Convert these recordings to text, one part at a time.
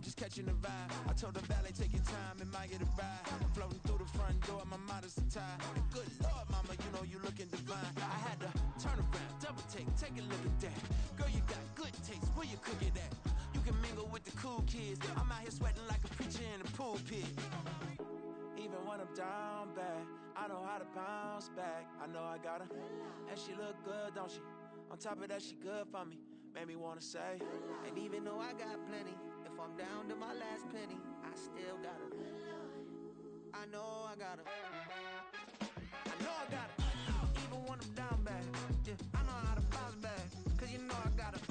I'm just catching the vibe. I told the valet, take your time, it might get a ride. Floating through the front door, my mind is tied. Good Lord, mama, you know you looking divine. I had to turn around, double take a look at that. Girl, you got good taste, where you cook it at? You can mingle with the cool kids. I'm out here sweating like a preacher in the pulpit. Even when I'm down bad, I know how to bounce back. I know I got her, and she look good, don't she? On top of that, she good for me. Made me wanna say, and even though I got plenty, if I'm down to my last penny, I still got her. I know I got her. I know I got her. Even when I'm down bad, yeah, I know how to bounce back. Cause you know I got her.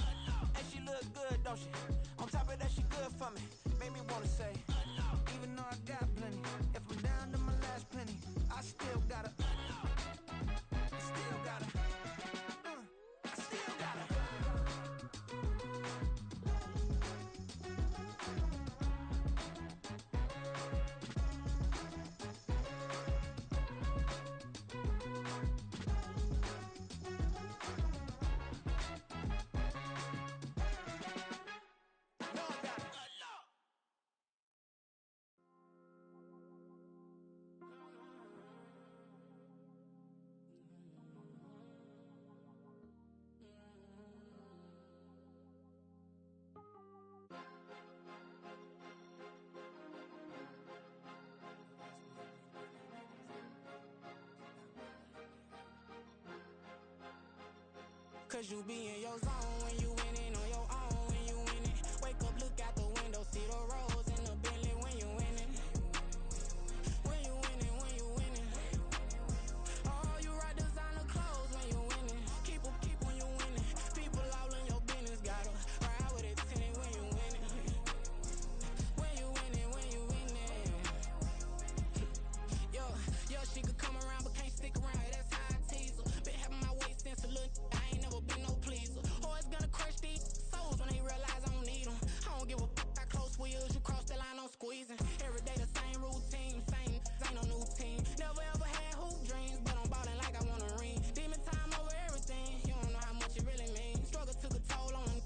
And she look good, don't she? On top of that, she good for me. Made me wanna say, even though I got plenty, if I'm down to my last penny, I still got her. I still got her. I still got her. Cause you be in your zone when you winning on your own when you winning. Wake up, look out the window, see the rose in the Bentley when you winning. When you winning, when you winning. Oh, you rock designer clothes when you winning. Keep when you winning. People all in your business, gotta ride with it tinted when you winning. When you winning, when you winning. Yo, she could come around but can't stick around, that's how I tease her. Been having my waist since a little, I ain't never been no pleaser. Always gonna crush these souls when they realize I don't need them. I don't give a how close wheels, you cross the line, I'm squeezing. Every day the same routine, same, ain't no new team. Never ever had hoop dreams, but I'm ballin' like I want a ring. Demon time over everything, you don't know how much it really means. Struggle took a toll on them,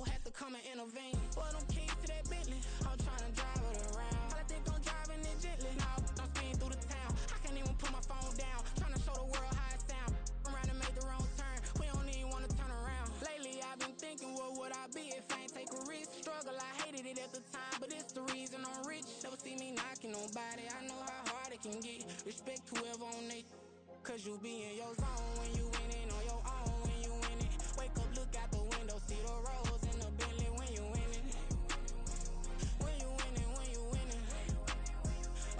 had to come and intervene. Boy, them keys to that Bentley, I'm tryna drive it around. I think I'm driving it gently, now I'm speeding through the town. I can't even put my phone down, tryna show the world how it sound. Around and make the wrong turn, we don't even wanna turn around. Lately I've been thinking, what would I be if I ain't take a risk? Struggle, I hated it at the time, but it's the reason I'm rich. Never see me knocking nobody, I know how hard it can get. Respect whoever on they, cause you be in your zone when you winning on your own when you winning. Wake up, look out the window, see the rose in the Bentley when you winning. When you winning, when you winning.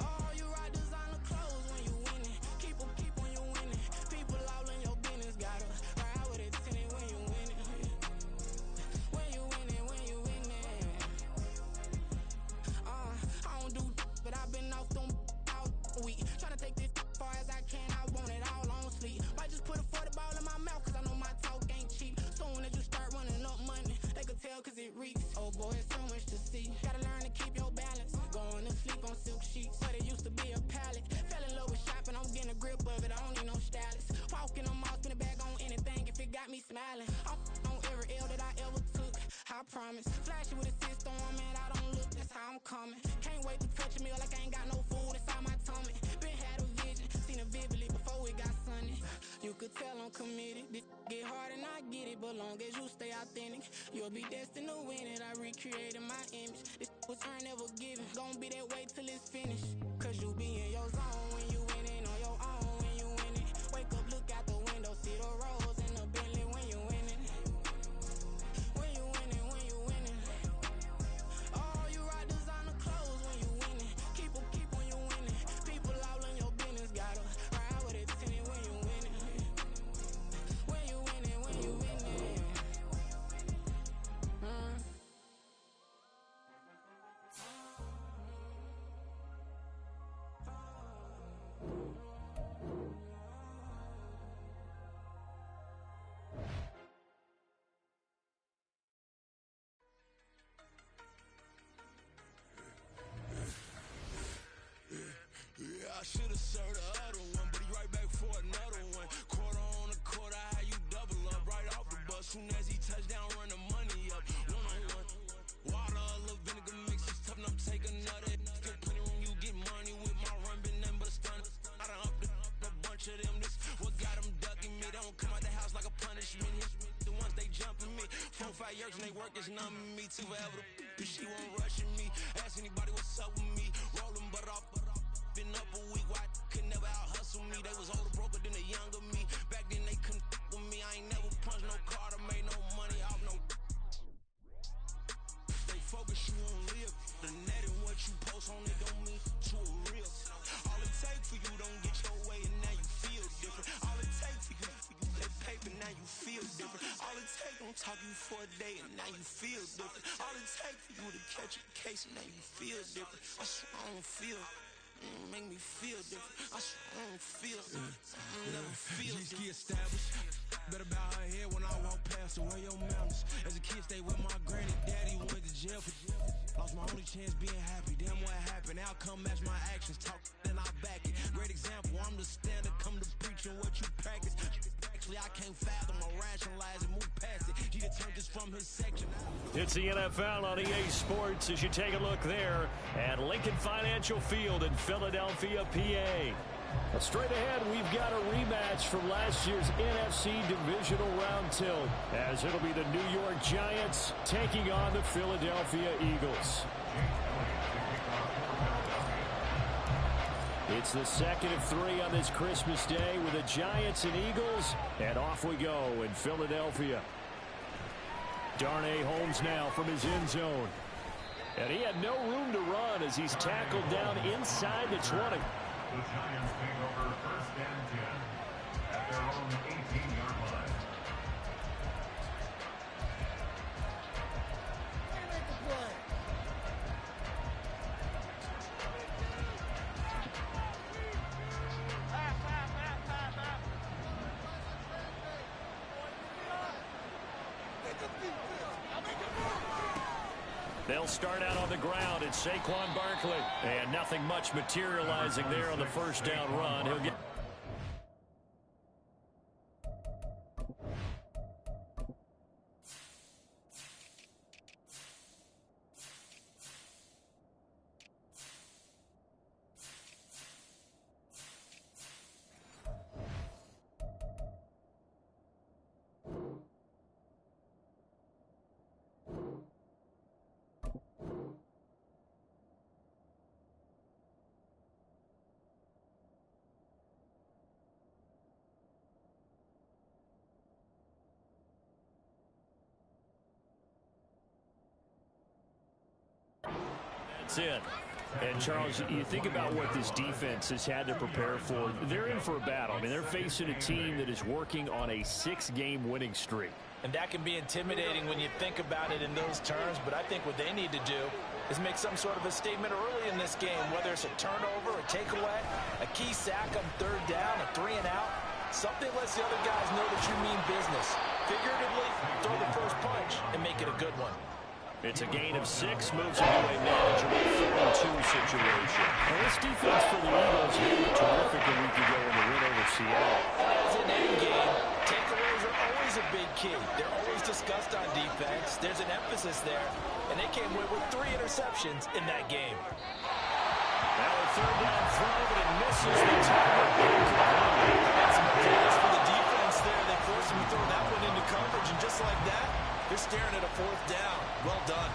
Oh, you rock designer clothes when you winning. Keep when you winning. People all in your business, gotta ride with it tinted when you winning. When you winning, when you winning. I don't do but I've been off them all week. Tryna take this far as I can, I want it all on sleep. Might just put a 40 ball in my mouth, cause I know my talk ain't cheap. Soon as you start running up money, they can tell cause it reeks. Oh boy, it's so much to see. Gotta learn to keep your balance. Going to sleep on silk sheets, but it used to be a pallet. Fell in love with shopping, I'm getting a grip of it, I don't need no stylist. Walking on mall, spin a bag on anything if it got me smiling. I'm on every L that I ever took, I promise. Flashy with a system on, man, I don't look, that's how I'm coming. Can't wait to touch a meal like I ain't got no food inside my tummy. Been had a vision, seen it vividly before it got sunny. You could tell I'm committed. This get hard and I get it, but long as you stay authentic, you'll be destined to win it. I recreated my image. This was earned, never given. Gonna be that way till it's finished. Cause you be in your zone when you winning on your own when you winning. Wake up, look out the window, see the rose in the Bentley when you winning. When you winning, when you winning. Oh, you rock designer clothes when you winning. Keep when you winning. People all in your business, gotta ride with it tinted when you winning. When you winning, when you winning. yerks and they work is numbing me too forever. She won't rushing me. Ask anybody what's up with me. Rolling butt off. Been up a week. Why could never out hustle me? They was older, broker than the younger me. Back then they couldn't with me. I ain't never punched no card or made no money off no. They focus you on live. The net and what you post on it don't mean to a real. All it take for you don't get your way and now you feel different. All it take for you that paper now you feel different. All it take don't talk you for a day and now you feel different. All it take for you to catch a case and now you feel different. I swear I don't feel. Make me feel different. I swear I don't feel. I never feel different. Established. Better bow her head when I walk past her. Where your mountains? As a kid, stay with my granny. Daddy went to jail for lost my only chance being happy. Damn what happened. Outcome match my actions. Talk then I back it. Great example. I'm the standard. Come to preaching what you practice. Actually, I can't fathom or rationalize and move past it. He turned this from his section. It's the NFL on EA Sports as you take a look there at Lincoln Financial Field in Philadelphia, PA. Straight ahead, we've got a rematch from last year's NFC Divisional Round tilt, as it'll be the New York Giants taking on the Philadelphia Eagles. It's the second of three on this Christmas Day with the Giants and Eagles, and off we go in Philadelphia. Darnay Holmes now from his end zone. And he had no room to run as he's tackled down inside the 20. The Giants take over first and 10 at their own 18-yard line. Make the play. They'll start out on the ground. It's Saquon Barkley. And nothing much materializing there on the first down run. He'll get... That's it. And, Charles, you think about what this defense has had to prepare for. They're in for a battle. I mean, they're facing a team that is working on a 6-game winning streak. And that can be intimidating when you think about it in those terms, but I think what they need to do is make some sort of a statement early in this game, whether it's a turnover, a takeaway, a key sack on third down, a 3-and-out. Something lets the other guys know that you mean business. Figuratively, throw the first punch and make it a good one. It's a gain of 6, moves into a manageable 4-2 situation. Well, this defense for the Eagles was terrific a week ago in the win over Seattle. As in any game, takeaways are always a big key. They're always discussed on defense. There's an emphasis there, and they came away with 3 interceptions in that game. Now a third down throw, but it misses the target. That's some advantage for the defense there. They forced him to throw that one into coverage, and just like that, they're staring at a 4th down. Well done.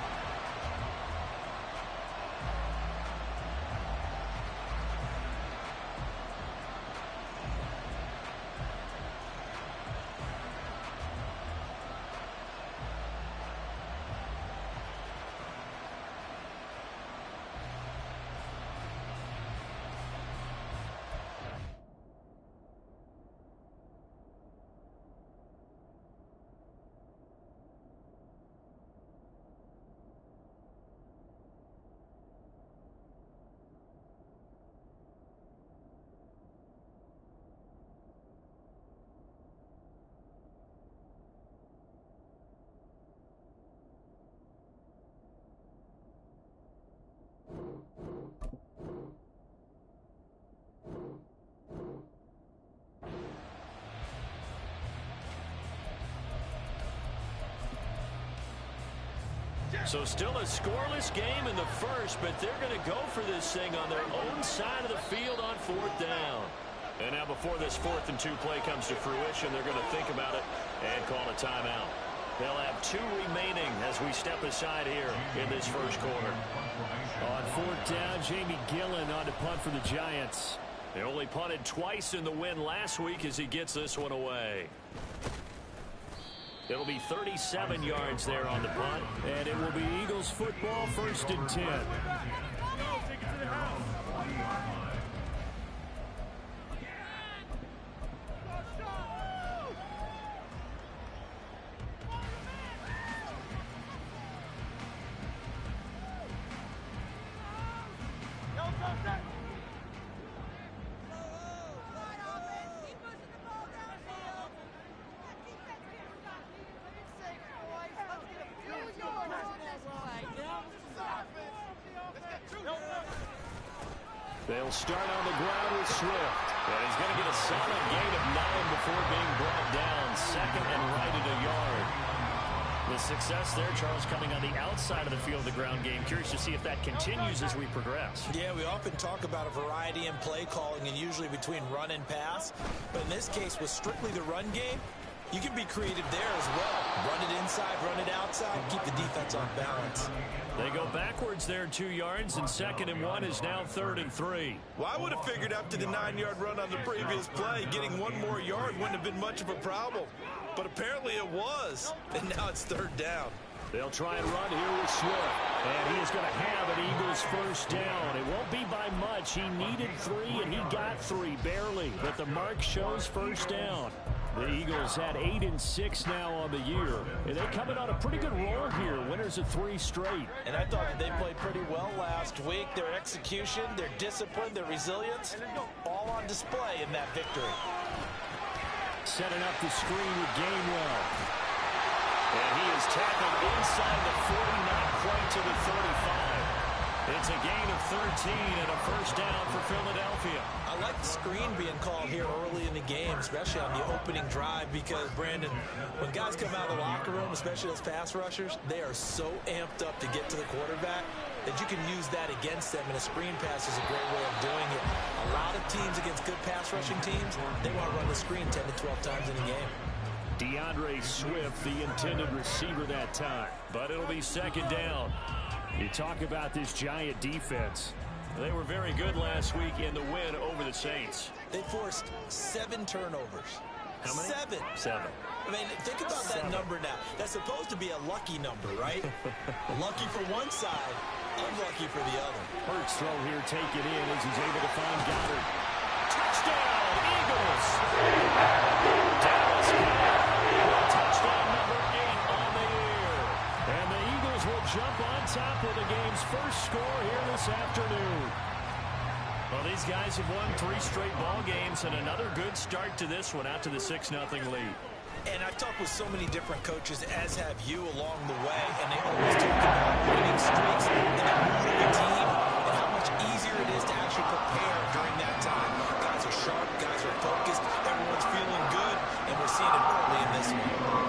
So still a scoreless game in the first, but they're going to go for this thing on their own side of the field on 4th down. And now before this 4th and 2 play comes to fruition, they're going to think about it and call a timeout. They'll have 2 remaining as we step aside here in this first quarter. On 4th down, Jamie Gillen on to punt for the Giants. They only punted twice in the win last week as he gets this one away. It'll be 37 yards there on the punt, and it will be Eagles football, 1st and 10. They'll start on the ground with Swift. And he's going to get a solid gain of 9 before being brought down. 2nd and right at a yard. The success there, Charles, coming on the outside of the field of the ground game. Curious to see if that continues as we progress. Yeah, we often talk about a variety in play calling and usually between run and pass. But in this case, with strictly the run game, you can be creative there as well. Run it inside, run it outside, keep the defense on balance. They go backwards there 2 yards, and 2nd and 1 is now 3rd and 3. Well, I would have figured after the 9-yard run on the previous play, getting 1 more yard wouldn't have been much of a problem. But apparently it was, and now it's 3rd down. They'll try and run here with Swift, and he is going to have an Eagles 1st down. It won't be by much. He needed 3, and he got 3, barely. But the mark shows 1st down. The Eagles had 8-6 now on the year, and they're coming on a pretty good roll here. Winners of 3 straight. And I thought that they played pretty well last week. Their execution, their discipline, their resilience, all on display in that victory. Setting up the screen with Gainwell. And he is tackled inside the 40, not quite to the 35. It's a gain of 13 and a 1st down for Philadelphia. I like the screen being called here early in the game, especially on the opening drive, because, Brandon, when guys come out of the locker room, especially those pass rushers, they are so amped up to get to the quarterback that you can use that against them, and a screen pass is a great way of doing it. A lot of teams against good pass rushing teams, they want to run the screen 10 to 12 times in a game. DeAndre Swift, the intended receiver that time, but it'll be 2nd down. You talk about this Giant defense. They were very good last week in the win over the Saints. They forced 7 turnovers. How many? 7. I mean, think about that number now. That's supposed to be a lucky number, right? Lucky for one side, unlucky for the other. Hurts throw here, take it in as he's able to find Goddard. Touchdown, Eagles! Dallas Goedert, touchdown number 8 on the year. And the Eagles will jump on top with the game's first score here this afternoon. Well, these guys have won 3 straight ball games and another good start to this one out to the 6-0 lead. And I've talked with so many different coaches, as have you, along the way, and they always talk about winning streaks and the mood of the team and how much easier it is to actually prepare during that time. Guys are sharp, guys are focused, everyone's feeling good, and we're seeing it early in this one.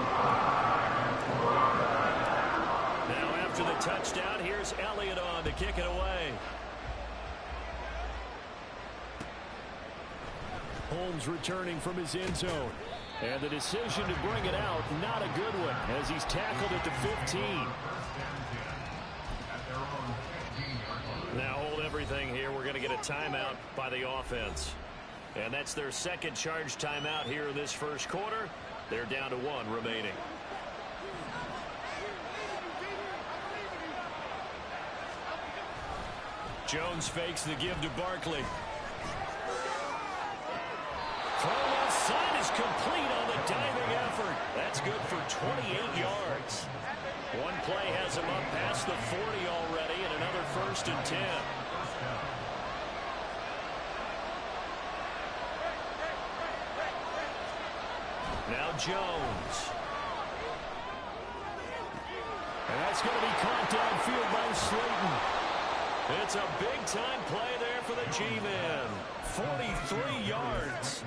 Now after the touchdown, here's Elliott on to kick it away. Holmes returning from his end zone. And the decision to bring it out, not a good one, as he's tackled at the 15. Now hold everything here. We're going to get a timeout by the offense. And that's their second charge timeout here in this first quarter. They're down to 1 remaining. Jones fakes the give to Barkley. Throw left side is complete on the diving effort. That's good for 28 yards. One play has him up past the 40 already, and another 1st and 10. Now Jones. And that's going to be caught downfield by Slayton. It's a big-time play there for the G-Men. 43 yards.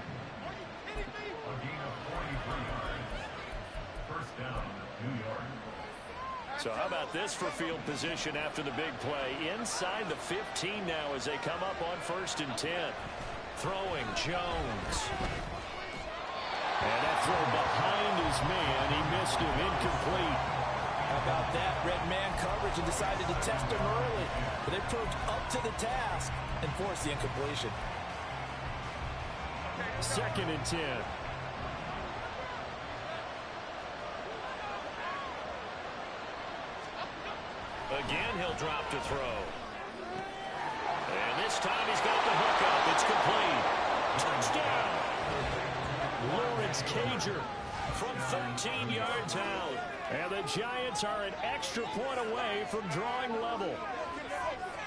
So how about this for field position after the big play? Inside the 15 now as they come up on 1st and 10. Throwing Jones. And that throw behind his man. He missed him. Incomplete. How about that? Red man coverage and decided to test him early. But they approached up to the task and forced the incompletion. 2nd and 10. Again, he'll drop to throw. And this time he's got the hook up. It's complete. Touchdown. Lawrence Cager from 13 yards out. And the Giants are an extra point away from drawing level.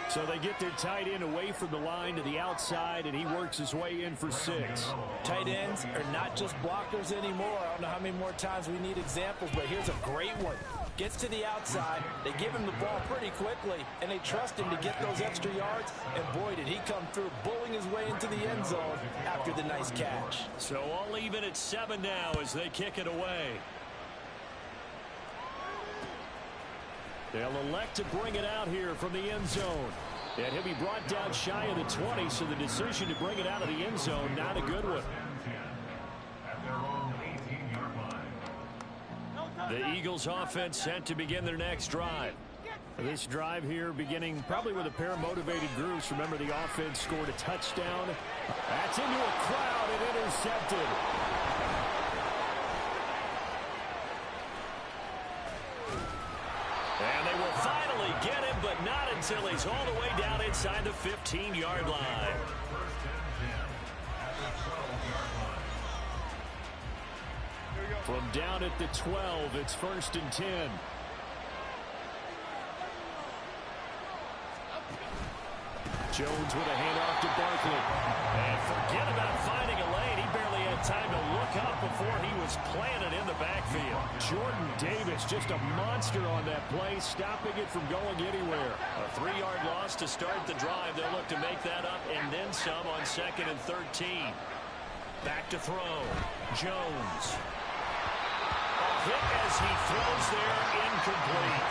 So they get their tight end away from the line to the outside, and he works his way in for 6. Tight ends are not just blockers anymore. I don't know how many more times we need examples, but here's a great one. Gets to the outside, they give him the ball pretty quickly, and they trust him to get those extra yards, and boy, did he come through, bullying his way into the end zone after the nice catch. So all even at 7 now as they kick it away. They'll elect to bring it out here from the end zone. And he'll be brought down shy of the 20, so the decision to bring it out of the end zone, not a good one. The Eagles offense set to begin their next drive. This drive here beginning probably with a pair of motivated groups. Remember, the offense scored a touchdown. That's into a crowd and intercepted. And they will finally get him, but not until he's all the way down inside the 15-yard line. From down at the 12, it's 1st and 10. Jones with a handoff to Barkley. And forget about finding a lane. He barely had time to look up before he was planted in the backfield. Jordan Davis, just a monster on that play, stopping it from going anywhere. A 3-yard loss to start the drive. They'll look to make that up and then some on 2nd and 13. Back to throw. Jones. A hit as he throws there, incomplete.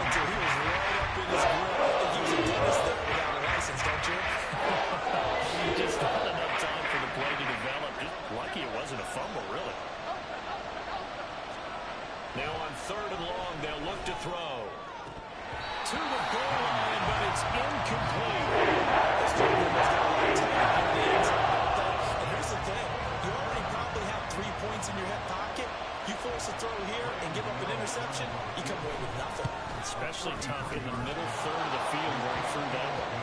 He was right up in his grill. I think he was a dentist there without a license, don't you? Just not enough time for the play to develop. Just lucky it wasn't a fumble, really. Now on 3rd and long, they'll look to throw. To the goal line, but it's incomplete. And here's the thing. You already probably have 3 points in your hip pocket. You force a throw here and give up an interception, you come away with nothing. Especially tough in the middle third of the field where he threw that one.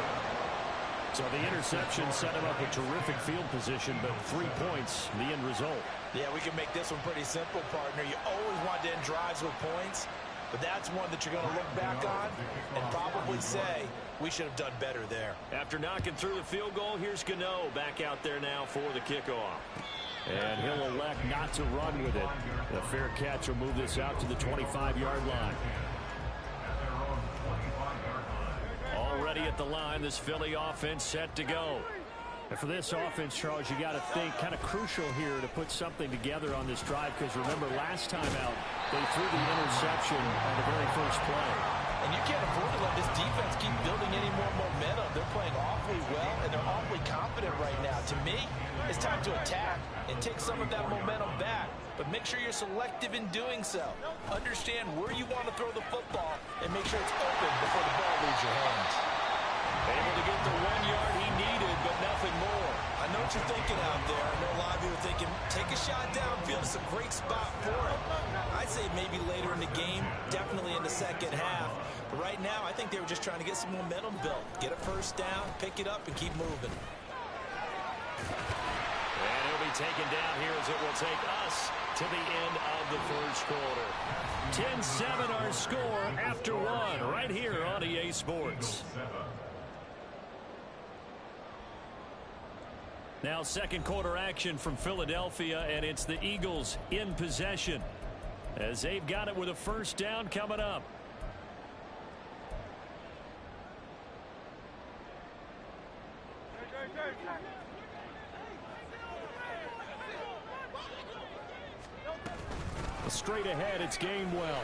So the interception set him up a terrific field position, but 3 points, the end result. Yeah, we can make this one pretty simple, partner. You always want to end drives with points, but that's one that you're going to look back on and probably say, we should have done better there. After knocking through the field goal, here's Gano back out there now for the kickoff. And he'll elect not to run with it. The fair catch will move this out to the 25-yard line. Already at the line, this Philly offense set to go. And for this offense, Charles, you got to think kind of crucial here to put something together on this drive, because remember, last time out, they threw the interception on the very first play. And you can't afford to let this defense keep building any more momentum. They're playing awfully well, and they're awfully confident right now. To me, it's time to attack and take some of that momentum back. But make sure you're selective in doing so. Understand where you want to throw the football and make sure it's open before the ball leaves your hands. Able to get the 1 yard he needed, but nothing more. I know what you're thinking out there. I know a lot of you are thinking, take a shot downfield. It's a great spot for it. I'd say maybe later in the game, definitely in the second half. But right now, I think they were just trying to get some momentum built. Get a first down, pick it up, and keep moving. And he'll be taken down here as it will take us to the end of the first quarter. 10-7 our score after 1 right here on EA Sports. Now second quarter action from Philadelphia, and it's the Eagles in possession as they've got it with a first down coming up. Straight ahead, it's Gainwell.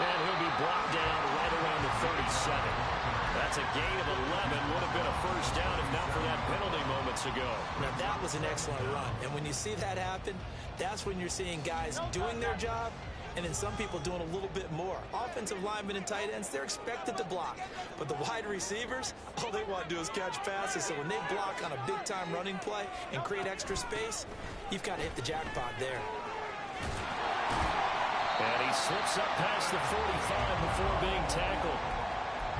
And he'll be brought down right around the 37. That's a gain of 11. Would have been a first down if not for that penalty moments ago. Now, that was an excellent run. And when you see that happen, that's when you're seeing guys doing their job and then some people doing a little bit more. Offensive linemen and tight ends, they're expected to block. But the wide receivers, all they want to do is catch passes. So when they block on a big-time running play and create extra space, you've got to hit the jackpot there. And he slips up past the 45 before being tackled.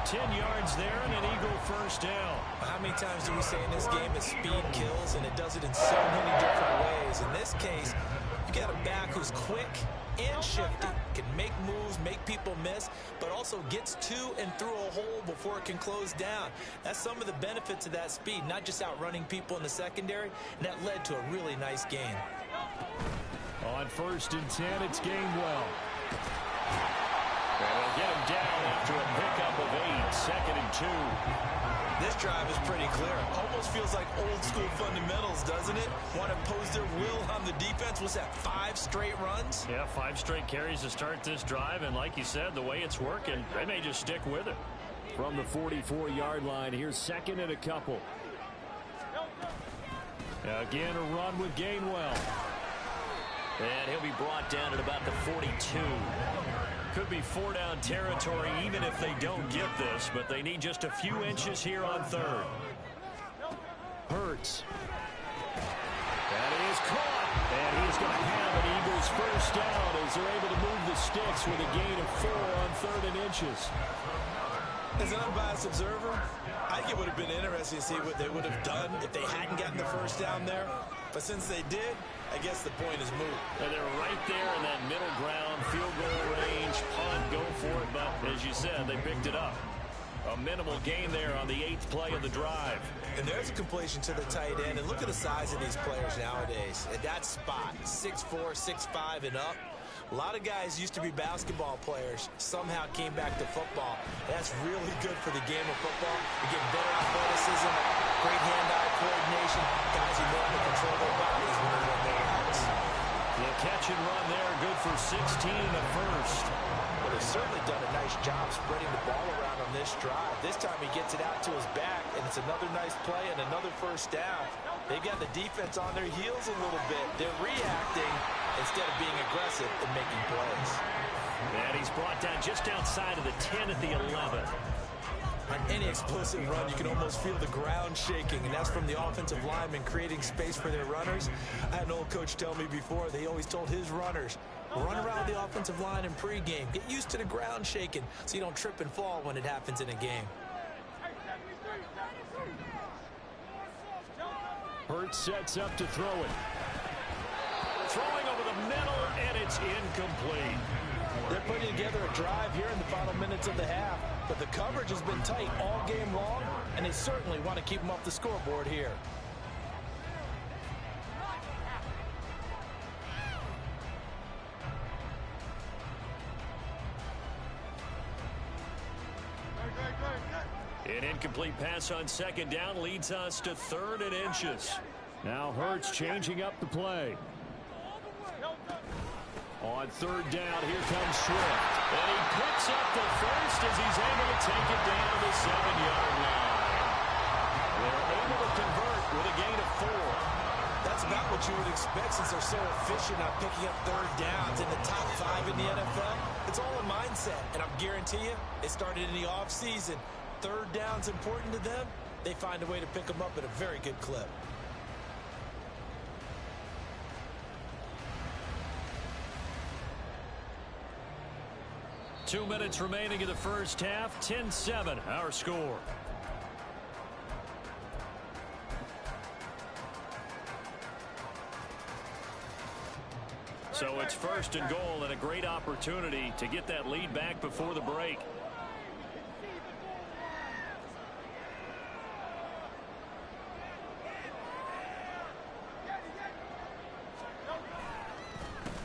10 yards there and an Eagle first down. How many times do we say in this game that speed kills, and it does it in so many different ways? In this case, you got a back who's quick and shifty, can make moves, make people miss, but also gets to and through a hole before it can close down. That's some of the benefits of that speed, not just outrunning people in the secondary, and that led to a really nice gain. On 1st and 10, it's Gainwell. And they'll get him down after a pickup of 8, 2nd and 2. This drive is pretty clear. Almost feels like old school fundamentals, doesn't it? Want to impose their will on the defense. Was that 5 straight runs? Yeah, 5 straight carries to start this drive. And like you said, the way it's working, they may just stick with it. From the 44-yard line, here's 2nd and a couple. Again, a run with Gainwell. And he'll be brought down at about the 42. Could be 4-down territory even if they don't get this, but they need just a few inches here on 3rd. Hurts. That is caught. And he's going to have an Eagles first down as they're able to move the sticks with a gain of 4 on 3rd and inches. As an unbiased observer, I think it would have been interesting to see what they would have done if they hadn't gotten the first down there. But since they did, I guess the point is moot. And they're right there in that middle ground, field goal range, punt, go for it. But as you said, they picked it up. A minimal gain there on the 8th play of the drive. And there's a completion to the tight end. And look at the size of these players nowadays. At that spot, 6'4", 6'5", and up. A lot of guys used to be basketball players, somehow came back to football. That's really good for the game of football. You get better athleticism, great hand-eye coordination. Guys who know how to control their bodies when they're on their routes. The catch and run there, good for 16 and a first. Well, they've certainly done a nice job spreading the ball around on this drive. This time he gets it out to his back, and it's another nice play and another first down. They've got the defense on their heels a little bit. They're reacting instead of being aggressive and making plays. And he's brought down just outside of the 10 at the 11. On any explosive run, you can almost feel the ground shaking, and that's from the offensive linemen creating space for their runners. I had an old coach tell me before, they always told his runners, run around the offensive line in pregame. Get used to the ground shaking so you don't trip and fall when it happens in a game. Hurts sets up to throw it. Throwing over the middle, and it's incomplete. They're putting together a drive here in the final minutes of the half, but the coverage has been tight all game long, and they certainly want to keep them off the scoreboard here. An incomplete pass on 2nd down leads us to 3rd and inches. Now Hurts changing up the play. On 3rd down, here comes Swift. And he picks up the first as he's able to take it down the 7-yard line. They're able to convert with a gain of 4. That's about what you would expect since they're so efficient at picking up 3rd downs in the top 5 in the NFL. It's all a mindset, and I guarantee you, it started in the offseason. 3rd down's important to them. They find a way to pick them up at a very good clip. Two minutes remaining in the first half. 10-7, our score. So it's 1st and goal and a great opportunity to get that lead back before the break.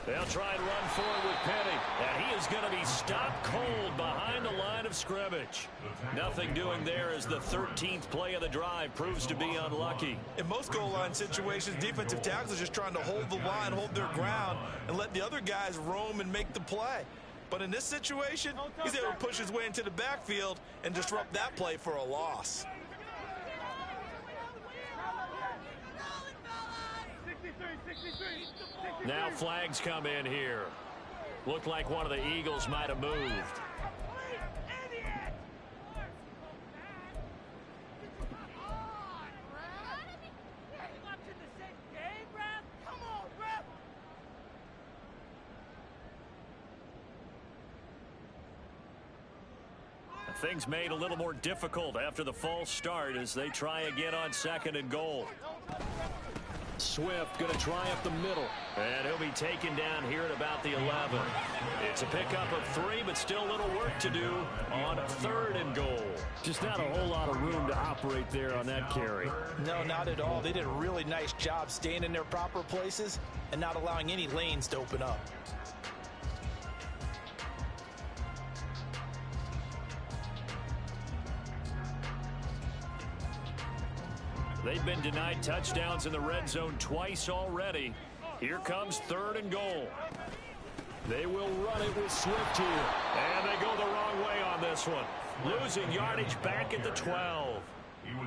They'll try and run forward with Penny. And he is going to be stopped cold behind the line of scrimmage. Nothing doing there as the 13th play of the drive proves to be unlucky. In most goal line situations, defensive tackles are just trying to hold the line, hold their ground, and let the other guys roam and make the play. But in this situation, he's able to push his way into the backfield and disrupt that play for a loss. Now flags come in here. Looked like one of the Eagles might have moved. Things made a little more difficult after the false start as they try again on 2nd and goal. Swift going to try up the middle. And he'll be taken down here at about the 11. It's a pickup of 3, but still a little work to do on 3rd and goal. Just not a whole lot of room to operate there on that carry. No, not at all. They did a really nice job staying in their proper places and not allowing any lanes to open up. They've been denied touchdowns in the red zone twice already. Here comes 3rd and goal. They will run it with Swift here. And they go the wrong way on this one. Losing yardage back at the 12.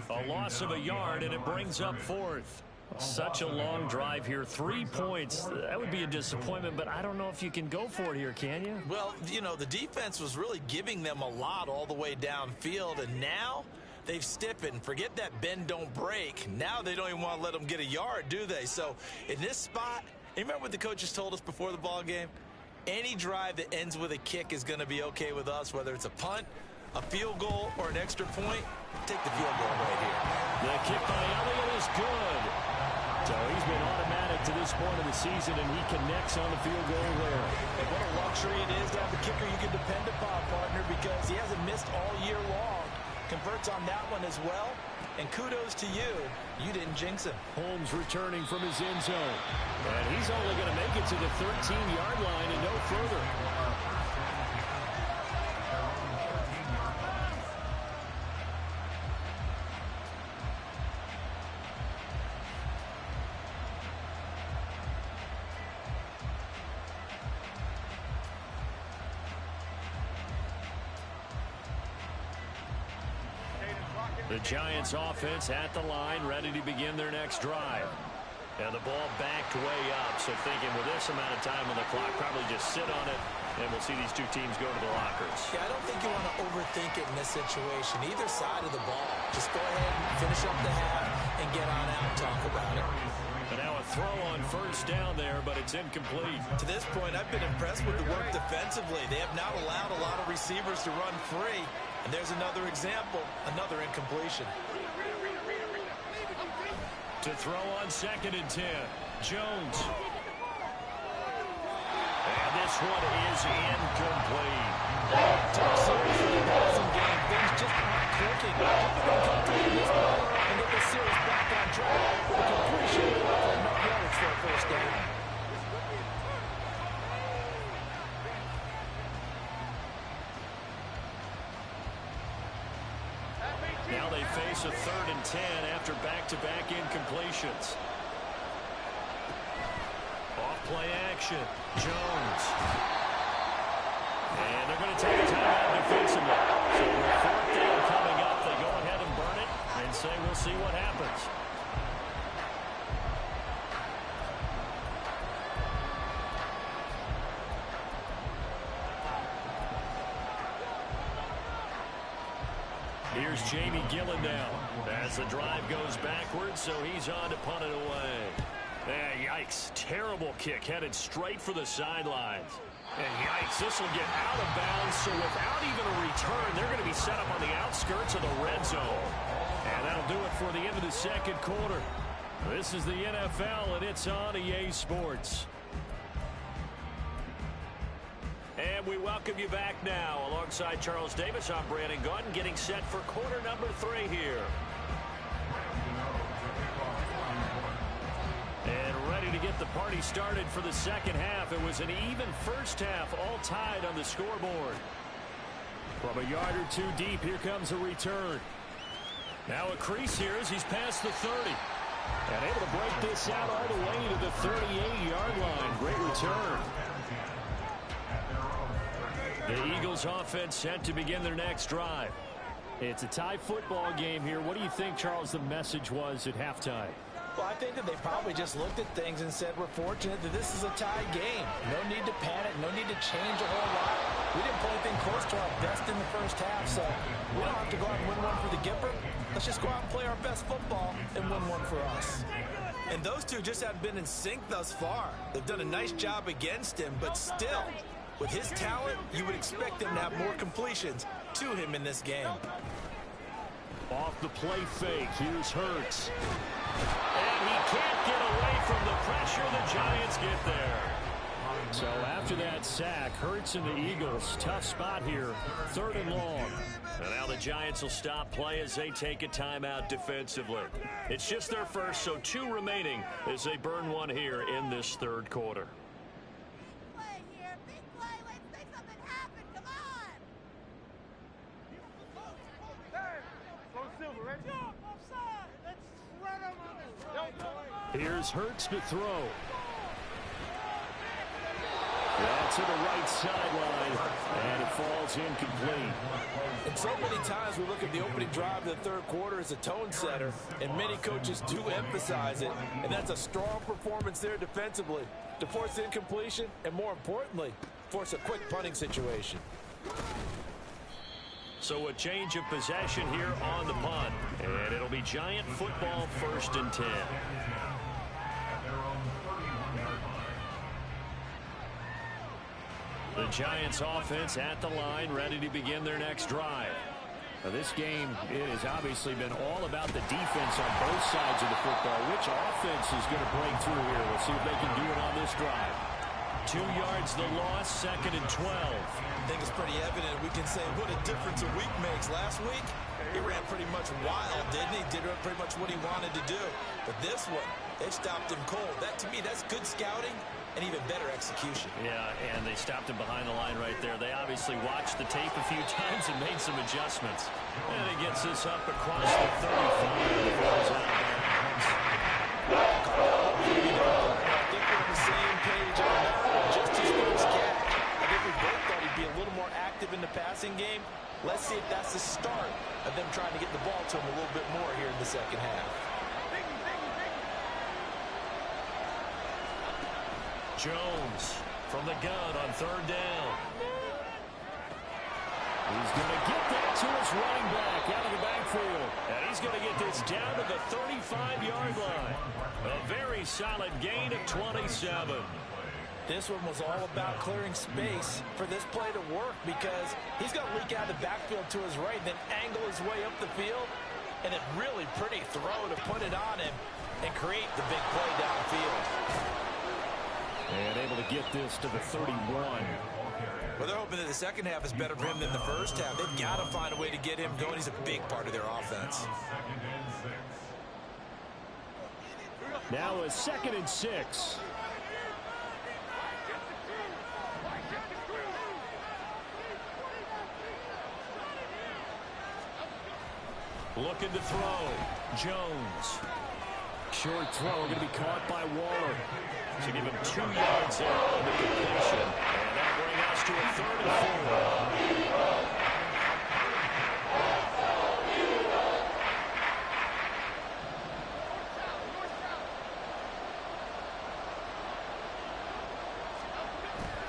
A loss of a yard, and it brings up 4th. Such a long drive here. 3 points. That would be a disappointment, but I don't know if you can go for it here, can you? Well, you know, the defense was really giving them a lot all the way downfield, and now they've stiffened. Forget that bend, don't break. Now they don't even want to let them get a yard, do they? So in this spot, you remember what the coaches told us before the ball game? Any drive that ends with a kick is going to be okay with us, whether it's a punt, a field goal, or an extra point. Take the field goal right here. The kick by Elliott is good. So he's been automatic to this point of the season, and he connects on the field goal there. And what a luxury it is to have a kicker you can depend upon, partner, because he hasn't missed all year long. Converts on that one as well. And kudos to you. You didn't jinx him. Holmes returning from his end zone. And he's only going to make it to the 13-yard line and no further. The Giants offense at the line, ready to begin their next drive. And the ball backed way up, so thinking with this amount of time on the clock, probably just sit on it, and we'll see these two teams go to the lockers. Yeah, I don't think you want to overthink it in this situation. Either side of the ball. Just go ahead and finish up the half and get on out and talk about it. But now a throw on 1st down there, but it's incomplete. To this point, I've been impressed with the work defensively. They have not allowed a lot of receivers to run free. And there's another example, another incompletion. To throw on 2nd and 10, Jones. And this one is incomplete. Tough series for the passing game. Things just aren't clicking. Hoping they come through this ball and get the series back on track with a completion for enough yards for a 1st down. Now they face a 3rd and 10 after back-to-back incompletions. Off-play action, Jones. And they're going to take a timeout defensively. So with 4th down coming up, they go ahead and burn it and say we'll see what happens. Here's Jamie Gillen now as the drive goes backwards, so he's on to punt it away. Yikes, terrible kick headed straight for the sidelines. And yikes, this will get out of bounds, so without even a return, they're going to be set up on the outskirts of the red zone. And that'll do it for the end of the 2nd quarter. This is the NFL, and it's on EA Sports. And we welcome you back now. Alongside Charles Davis, I'm Brandon Gunn, getting set for quarter number 3 here. And ready to get the party started for the 2nd half. It was an even 1st half, all tied on the scoreboard. From a yard or 2 deep, here comes a return. Now a crease here as he's past the 30. And able to break this out all the way to the 38-yard line. Great return. The Eagles offense set to begin their next drive. It's a tie football game here. What do you think, Charles, the message was at halftime? Well, I think that they probably just looked at things and said, we're fortunate that this is a tie game. No need to panic. No need to change a whole lot. We didn't play anything close to our best in the first half, so we don't have to go out and win one for the Gipper. Let's just go out and play our best football and win one for us. And those two just have been in sync thus far. They've done a nice job against him, but still, with his talent, you would expect him to have more completions to him in this game. Off the play fake, here's Hurts. And he can't get away from the pressure. The Giants get there. So after that sack, Hurts and the Eagles, tough spot here, 3rd and long. And now the Giants will stop play as they take a timeout defensively. It's just their first, so 2 remaining as they burn one here in this 3rd quarter. Here's Hurts to throw. That's to the right sideline, and it falls incomplete. And so many times we look at the opening drive of the 3rd quarter as a tone setter, and many coaches do emphasize it, and that's a strong performance there defensively to force incompletion and, more importantly, force a quick punting situation. So a change of possession here on the punt, and it'll be Giant football 1st and 10. The Giants offense at the line, ready to begin their next drive. Now this game, it has obviously been all about the defense on both sides of the football. Which offense is going to break through here? We'll see if they can do it on this drive. 2 yards the loss, 2nd and 12. I think it's pretty evident. We can say what a difference a week makes. Last week, he ran pretty much wild, didn't he? Did pretty much what he wanted to do. But this one, they stopped him cold. That, to me, that's good scouting and even better execution. Yeah, and they stopped him behind the line right there. They obviously watched the tape a few times and made some adjustments. And he gets this up across the 35. And falls out of bounds. I think we're on the same page on that one. Just his first catch. I think we both thought he'd be a little more active in the passing game. Let's see if that's the start of them trying to get the ball to him a little bit more here in the second half. Jones from the gun on 3rd down. He's going to get that to his running back out of the backfield. And he's going to get this down to the 35-yard line. A very solid gain of 27. This one was all about clearing space for this play to work because he's going to leak out of the backfield to his right, then angle his way up the field, and a really pretty throw to put it on him and create the big play downfield. And able to get this to the 31. Well, they're hoping that the second half is better for him than the first half. They've got to find a way to get him going. He's a big part of their offense. Now a 2nd and 6. Looking to throw. Jones. Short throw going to be caught by Waller. To give him 2 yards there on the completion. And that'll bring us to a 3rd and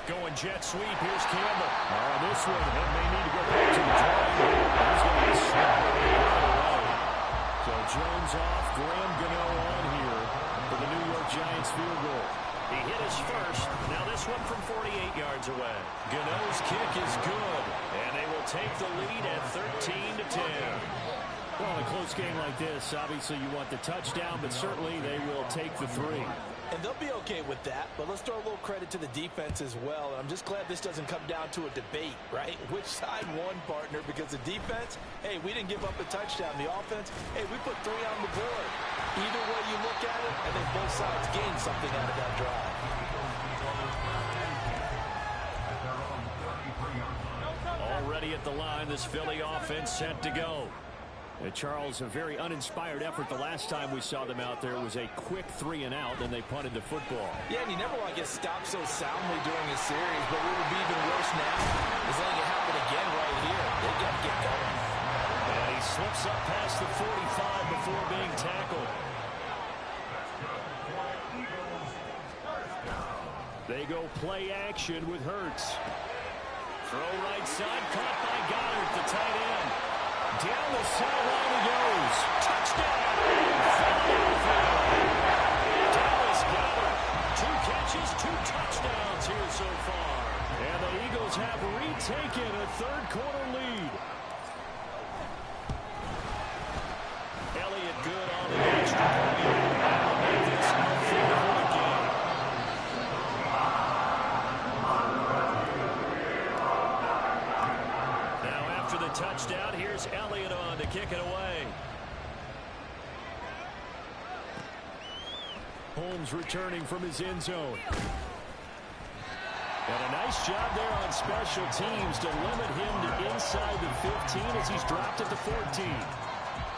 4. Going jet sweep. Here's Campbell. This one, and they need to go back to the drawing board. He's going to be snapped away. So Jones off, Graham Gano on here for the New York Giants field goal. He hit his first. Now this one from 48 yards away. Gano's kick is good. And they will take the lead at 13-10. Well, in a close game like this, obviously you want the touchdown, but certainly they will take the 3. And they'll be okay with that, but let's throw a little credit to the defense as well. And I'm just glad this doesn't come down to a debate, right? Which side won, partner? Because the defense, hey, we didn't give up a touchdown. The offense, hey, we put 3 on the board. Either way you look at it, I think both sides gained something out of that drive. Already at the line, this Philly offense set to go. Charles, a very uninspired effort the last time we saw them out there. It was a quick 3 and out, and they punted the football. Yeah, and you never want to get stopped so soundly during a series, but what would be even worse now is letting They go play action with Hurts. Throw right side, caught by Goddard, the tight end. Down the sideline he goes. Touchdown! Dallas Goedert. 2 catches, 2 touchdowns here so far. And the Eagles have retaken a third-quarter lead. Elliott good on the extra point. That'll make this a 4-point game. Now after the touchdown, here's Elliott on to kick it away. Holmes returning from his end zone. And a nice job there on special teams to limit him to inside the 15 as he's dropped it to 14.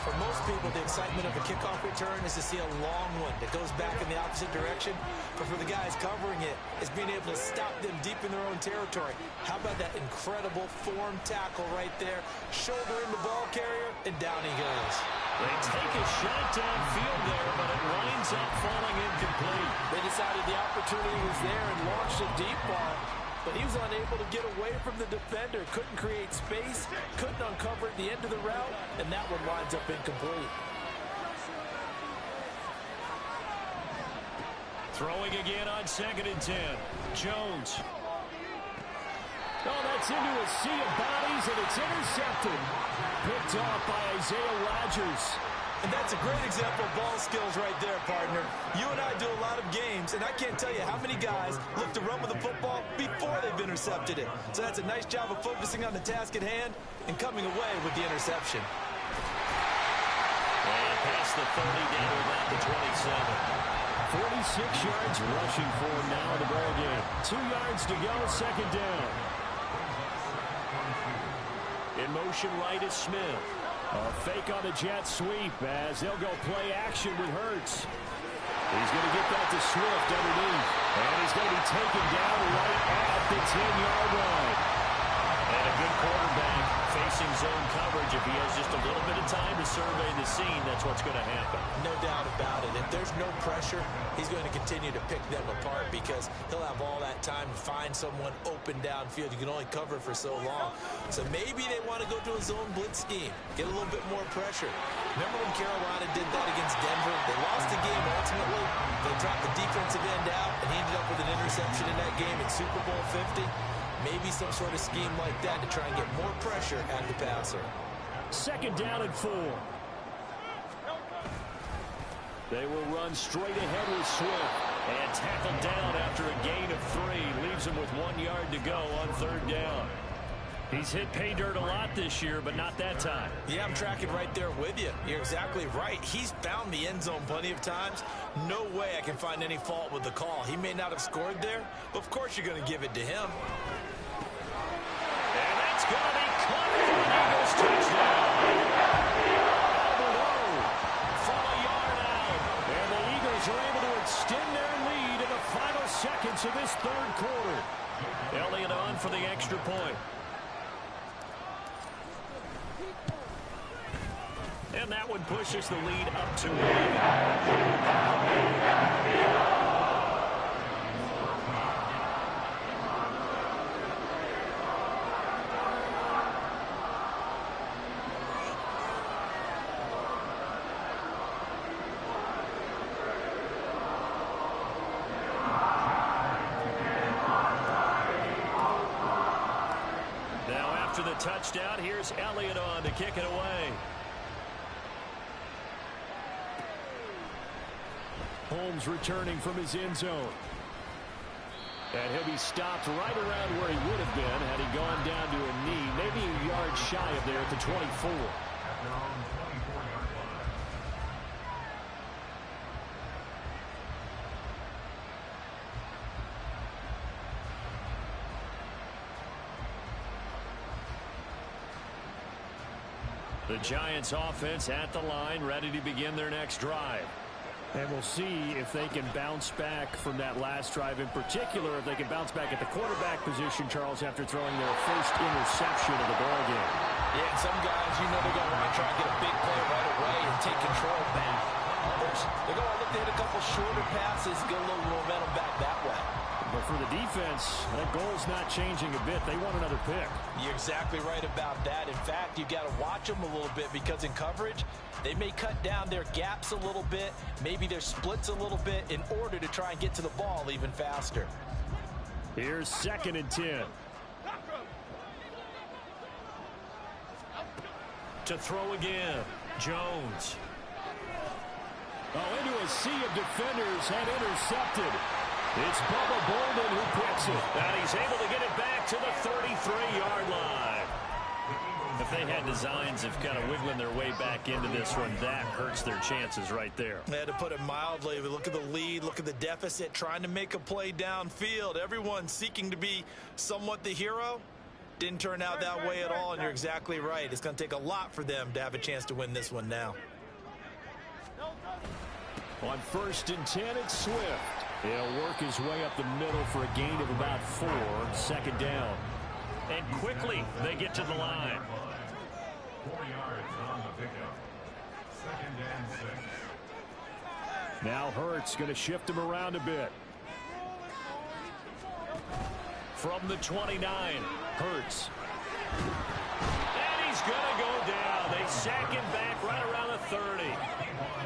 For most people, the excitement of a kickoff return is to see a long one that goes back in the opposite direction. But for the guys covering it, it's being able to stop them deep in their own territory. How about that incredible form tackle right there? Shoulder in the ball carrier, and down he goes. They take a shot downfield there, but it winds up falling incomplete. They decided the opportunity was there and launched a deep ball, but he was unable to get away from the defender. Couldn't create space, couldn't uncover at the end of the route, and that one winds up incomplete. Throwing again on 2nd and 10. Jones. Oh, that's into a sea of bodies, and it's intercepted. Picked off by Isaiah Rodgers. And that's a great example of ball skills right there, partner. You and I do a lot of games, and I can't tell you how many guys look to run with the football before they've intercepted it. So that's a nice job of focusing on the task at hand and coming away with the interception. And past the 30, down to about the 27. 46 yards rushing for him now in the ball game. 2 yards to go, 2nd down. In motion right is Smith. A fake on the jet sweep as they'll go play action with Hurts. He's going to get that to Swift underneath. And he's going to be taken down right at the 10-yard line. And a good quarterback facing zone coverage. If he has just a little bit of time to survey the scene, that's what's going to happen. No doubt about it. If there's no pressure, he's going to continue to pick them apart because he'll have all that time to find someone open downfield. You can only cover for so long. So maybe they want to go to a zone blitz scheme, get a little bit more pressure. Remember when Carolina did that against Denver? They lost the game ultimately. They dropped the defensive end out, and he ended up with an interception in that game in Super Bowl 50. Maybe some sort of scheme like that to try and get more pressure at the passer. 2nd down and 4. They will run straight ahead with Swift. And tackled down after a gain of 3. Leaves him with 1 yard to go on 3rd down. He's hit pay dirt a lot this year, but not that time. Yeah, I'm tracking right there with you. You're exactly right. He's found the end zone plenty of times. No way I can find any fault with the call. He may not have scored there, but of course you're going to give it to him. And that's going to be caught for an Eagles touchdown. Alberto from a yard out. And the Eagles are able to extend their lead in the final seconds of this 3rd quarter. Elliott on for the extra point. And that one pushes the lead up to 11. Now after the touchdown, here's Elliott on to kick it away. Holmes returning from his end zone. And he'll be stopped right around where he would have been had he gone down to a knee, maybe a yard shy of there at the 24. The Giants offense at the line, ready to begin their next drive. And we'll see if they can bounce back from that last drive, in particular if they can bounce back at the quarterback position, Charles, after throwing their first interception of the ball game. Yeah, and some guys, you know, they're going to want to try and get a big play right away and take control back. Others, they're going to look to hit a couple shorter passes, get a little momentum back that way. But for the defense, that goal's not changing a bit. They want another pick. You're exactly right about that. In fact, you've got to watch them a little bit because in coverage, they may cut down their gaps a little bit, maybe their splits a little bit in order to try and get to the ball even faster. Here's 2nd and 10. To throw again, Jones. Oh, into a sea of defenders and intercepted. It's Bubba Bolden who picks it. And he's able to get it back to the 33-yard line. If they had designs of kind of wiggling their way back into this one, that hurts their chances right there. They had to put it mildly. Look at the lead, look at the deficit, trying to make a play downfield. Everyone seeking to be somewhat the hero. Didn't turn out that way at all, and you're exactly right. It's going to take a lot for them to have a chance to win this one now. On 1st and 10, it's Swift. He'll work his way up the middle for a gain of about 4. 2nd down. And quickly, they get to the line. 4 yards on the pickup. 2nd and 6. Now Hurts going to shift him around a bit. From the 29, Hurts. And he's going to go down. They sack him back right around the 30.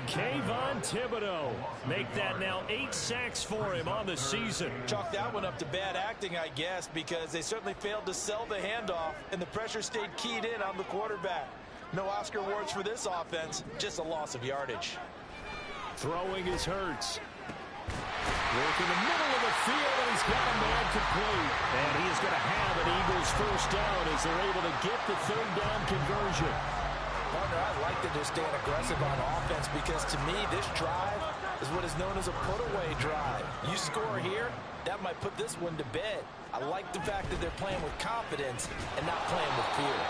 Kayvon Thibodeau make that now 8 sacks for him on the season. Chalk that one up to bad acting, I guess, because they certainly failed to sell the handoff, and the pressure stayed keyed in on the quarterback. No Oscar awards for this offense, just a loss of yardage. Throwing is Hurts. Work in the middle of the field, and he's got a man complete. And he is going to have an Eagles 1st down as they're able to get the 3rd down conversion. Partner, I like that they're staying aggressive on offense because to me, this drive is what is known as a put-away drive. You score here, that might put this one to bed. I like the fact that they're playing with confidence and not playing with fear.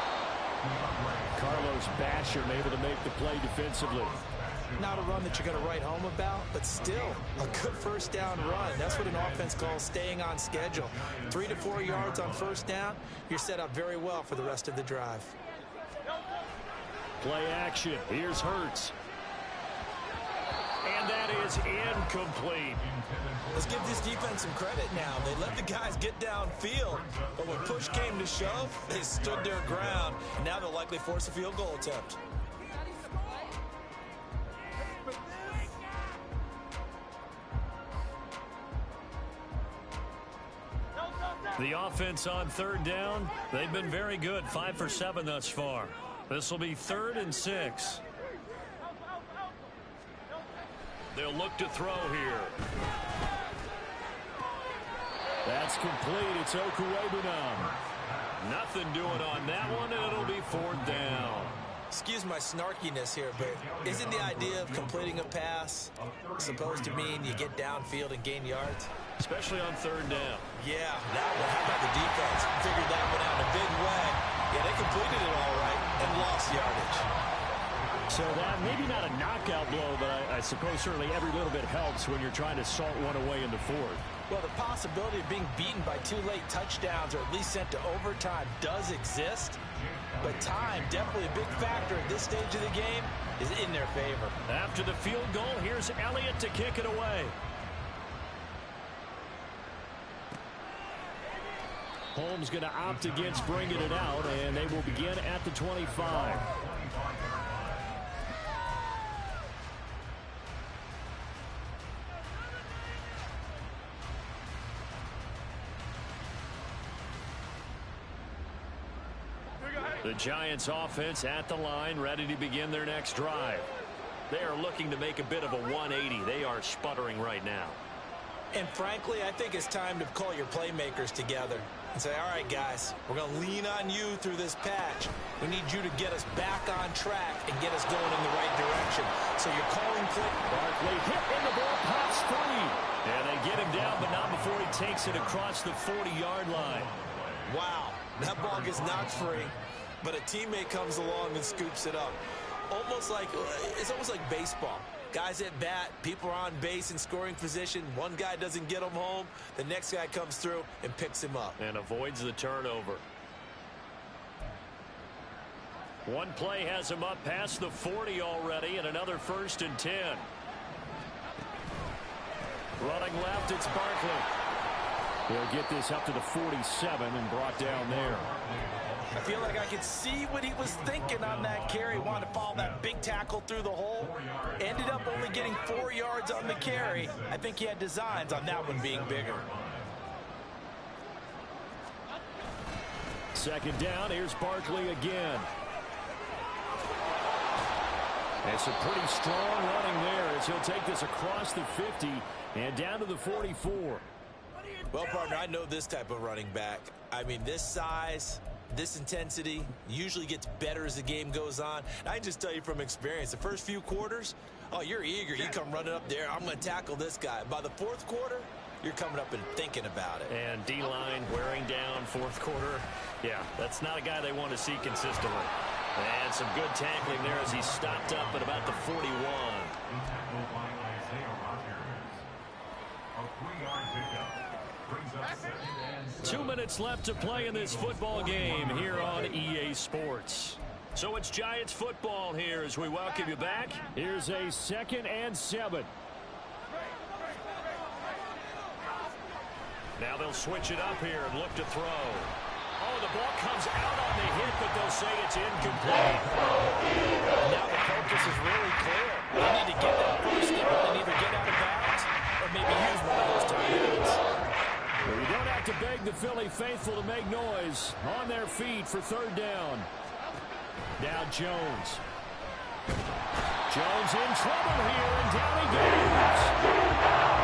Carlos Basham able to make the play defensively. Not a run that you're going to write home about, but still a good 1st down run. That's what an offense calls staying on schedule. 3 to 4 yards on 1st down, you're set up very well for the rest of the drive. Play action. Here's Hurts. And that is incomplete. Let's give this defense some credit now. They let the guys get downfield, but when push came to shove, they stood their ground. And now they'll likely force a field goal attempt. The offense on 3rd down, they've been very good. 5 for 7 thus far. This will be 3rd and 6. They'll look to throw here. That's complete. It's Okwuegbunam. Nothing doing on that one, and it'll be 4th down. Excuse my snarkiness here, but isn't the idea of completing a pass supposed to mean you get downfield and gain yards? Especially on 3rd down. Yeah, that one. How about the defense? Figured that one out in a big way. Yeah, they completed it all right and lost yardage. So that, maybe not a knockout blow, but I suppose certainly every little bit helps when you're trying to salt one away in the 4th. Well, the possibility of being beaten by 2 late touchdowns or at least sent to overtime does exist. But time, definitely a big factor at this stage of the game, is in their favor. After the field goal, here's Elliott to kick it away. Holmes going to opt against bringing it out, and they will begin at the 25. The Giants offense at the line, ready to begin their next drive. They are looking to make a bit of a 180. They are sputtering right now. And frankly, I think it's time to call your playmakers together and say, all right, guys, we're going to lean on you through this patch. We need you to get us back on track and get us going in the right direction. So you're calling play. Barkley hit in the ball, pops free. And they get him down, but not before he takes it across the 40-yard line. Wow, that ball gets knocked free, but a teammate comes along and scoops it up. It's almost like baseball. Guys at bat, people are on base in scoring position. One guy doesn't get him home. The next guy comes through and picks him up. And avoids the turnover. One play has him up past the 40 already, and another 1st and 10. Running left, it's Barkley. He'll get this up to the 47 and brought down there. I feel like I could see what he was thinking on that carry. Wanted to follow that big tackle through the hole. Ended up only getting 4 yards on the carry. I think he had designs on that one being bigger. Second down, here's Barkley again. It's a pretty strong running there as he'll take this across the 50 and down to the 44. Well, partner, I know this type of running back. I mean, this size, this intensity usually gets better as the game goes on. And I can just tell you from experience, the first few quarters, oh, you're eager. You come running up there, I'm going to tackle this guy. By the fourth quarter, you're coming up and thinking about it. And D-line wearing down fourth quarter. Yeah, that's not a guy they want to see consistently. And some good tackling there as he stopped up at about the 41. Tackled by Isaiah Rodgers. A 3-yard pickup brings up 2nd and 7. 2 minutes left to play in this football game here on EA Sports. So it's Giants football here as we welcome you back. Here's a 2nd and 7. Now they'll switch it up here and look to throw. Oh, the ball comes out on the hit, but they'll say it's incomplete. Now the focus is really clear. They need to get that first down and either get out of bounds or maybe use one of those timeouts. Well, you don't have to beg the Philly faithful to make noise. On their feet for 3rd down. Now Jones. Jones in trouble here, and down he goes.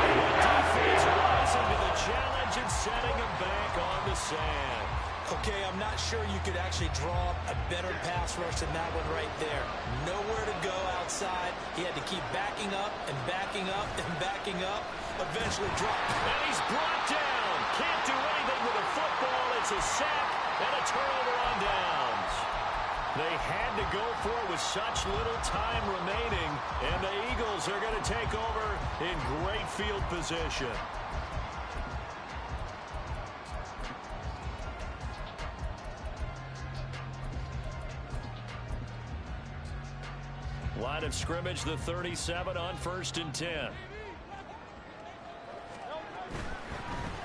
The defense rising to the challenge and setting him back on the sand. Okay, I'm not sure you could actually draw up a better pass rush than that one right there. Nowhere to go outside. He had to keep backing up and backing up and backing up. Eventually dropped. And he's brought down. Can't do anything with a football. It's a sack and a turnover on downs. They had to go for it with such little time remaining, and the Eagles are going to take over in great field position. Line of scrimmage, the 37 on 1st and 10.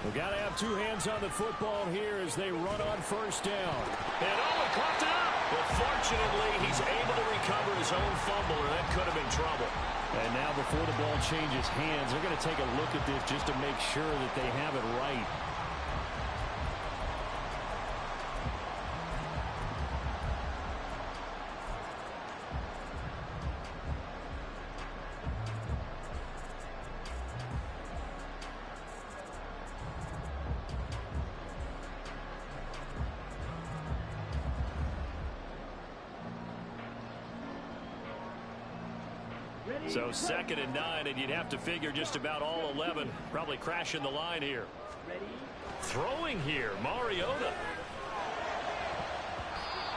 We've got to have 2 hands on the football here as they run on 1st down. And he caught it up. But fortunately, he's able to recover his own fumble, or that could have been trouble. And now before the ball changes hands, they're going to take a look at this just to make sure that they have it right. So 2nd and 9, and you'd have to figure just about all 11 probably crashing the line here. Throwing here, Mariota.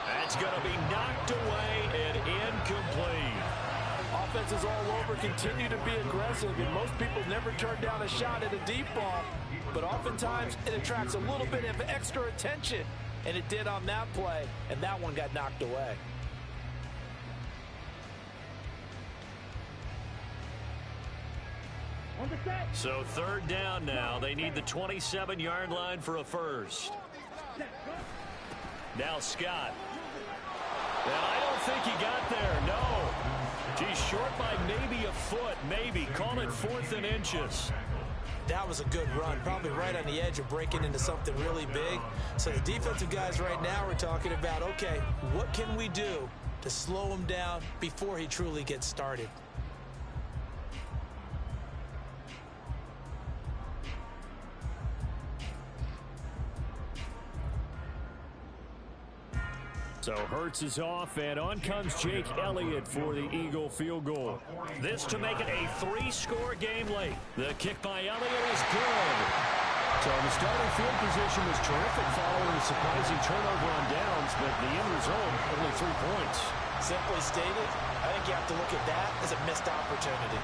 That's going to be knocked away and incomplete. Offenses all over continue to be aggressive, and most people never turn down a shot at a deep ball. But oftentimes, it attracts a little bit of extra attention, and it did on that play, and that one got knocked away. So 3rd down now. They need the 27-yard line for a first. Now Scott. And I don't think he got there, no. He's short by maybe a foot, maybe. Call it 4th and inches. That was a good run, probably right on the edge of breaking into something really big. So the defensive guys right now are talking about, okay, what can we do to slow him down before he truly gets started? So Hurts is off, and on comes Jake Elliott for the Eagle field goal. This to make it a 3-score game late. The kick by Elliott is good. So the starting field position was terrific following a surprising turnover on downs, but the end result, only 3 points. Simply stated, I think you have to look at that as a missed opportunity.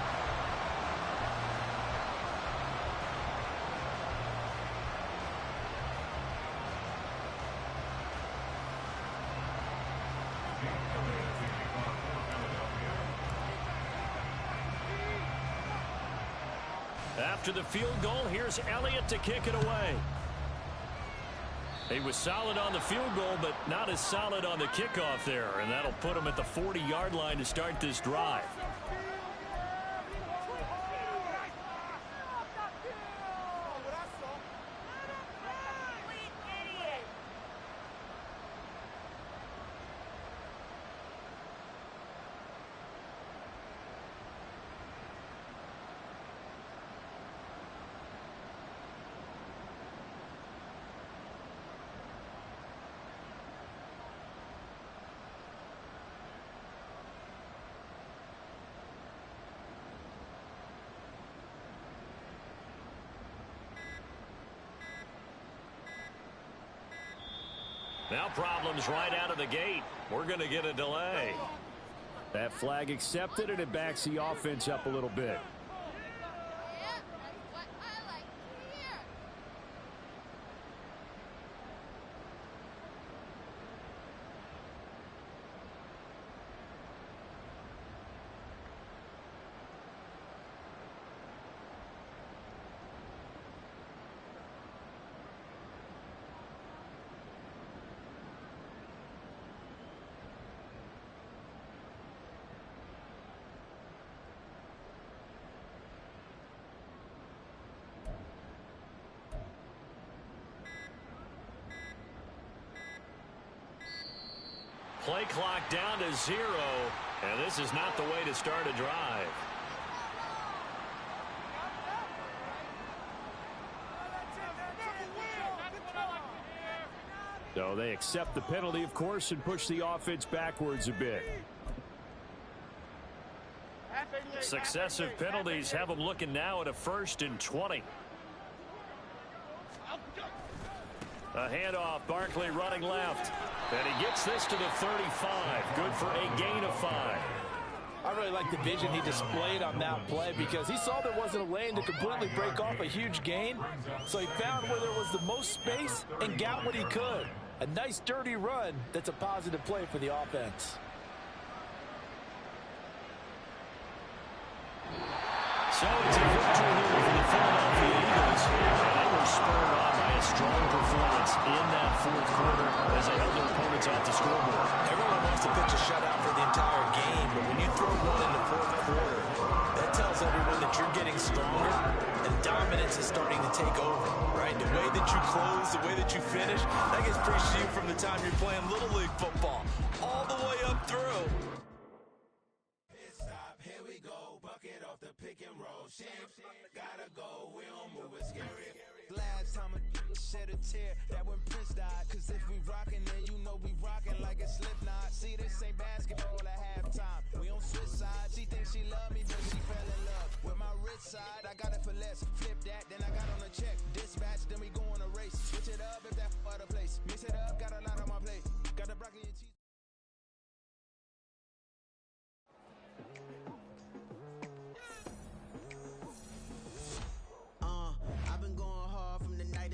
After the field goal, here's Elliott to kick it away. He was solid on the field goal, but not as solid on the kickoff there, and that'll put him at the 40-yard line to start this drive. Now problems right out of the gate. We're going to get a delay. That flag accepted, and it backs the offense up a little bit. Play clock down to 0, and this is not the way to start a drive. So they accept the penalty, of course, and push the offense backwards a bit. Successive penalties have them looking now at a 1st and 20. A handoff, Barkley running left. And he gets this to the 35. Good for a gain of 5. I really like the vision he displayed on that play because he saw there wasn't a lane to completely break off a huge gain. So he found where there was the most space and got what he could. A nice dirty run that's a positive play for the offense. So it's a victory here for the Philadelphia Eagles. And they were spurred on by a strong performance in that 4th quarter as they held their opponents off the scoreboard. Everyone wants to pitch a shutout for the entire game, but when you throw one in the 4th quarter, that tells everyone that you're getting stronger and dominance is starting to take over, right? The way that you close, the way that you finish, that gets preached to you from the time you're playing Little League football all the way up through. Here we go, bucket off the pick and roll. Champs, gotta go, we don't move it scary. Last time a shed a tear, that when Prince died. Cause if we rockin', then you know we rockin' like a Slipknot. See, this ain't basketball at halftime. We on switch sides. She thinks she love me, but she fell in love with my rich side. I got it for less. Flip that, then I got on a check. Dispatch, then we go on a race. Switch it up if that other place. Mix it up, got a lot on my plate. Got the broccoli and cheese.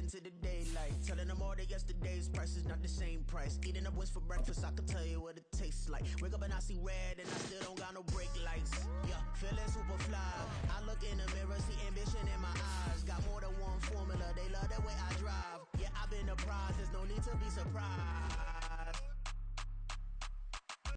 To the daylight, telling them all that yesterday's price is not the same price. Eating up what's for breakfast, I can tell you what it tastes like. Wake up and I see red and I still don't got no brake lights. Yeah, feeling super fly. I look in the mirror, see ambition in my eyes. Got more than one formula, they love the way I drive. Yeah, I've been apprised, there's no need to be surprised.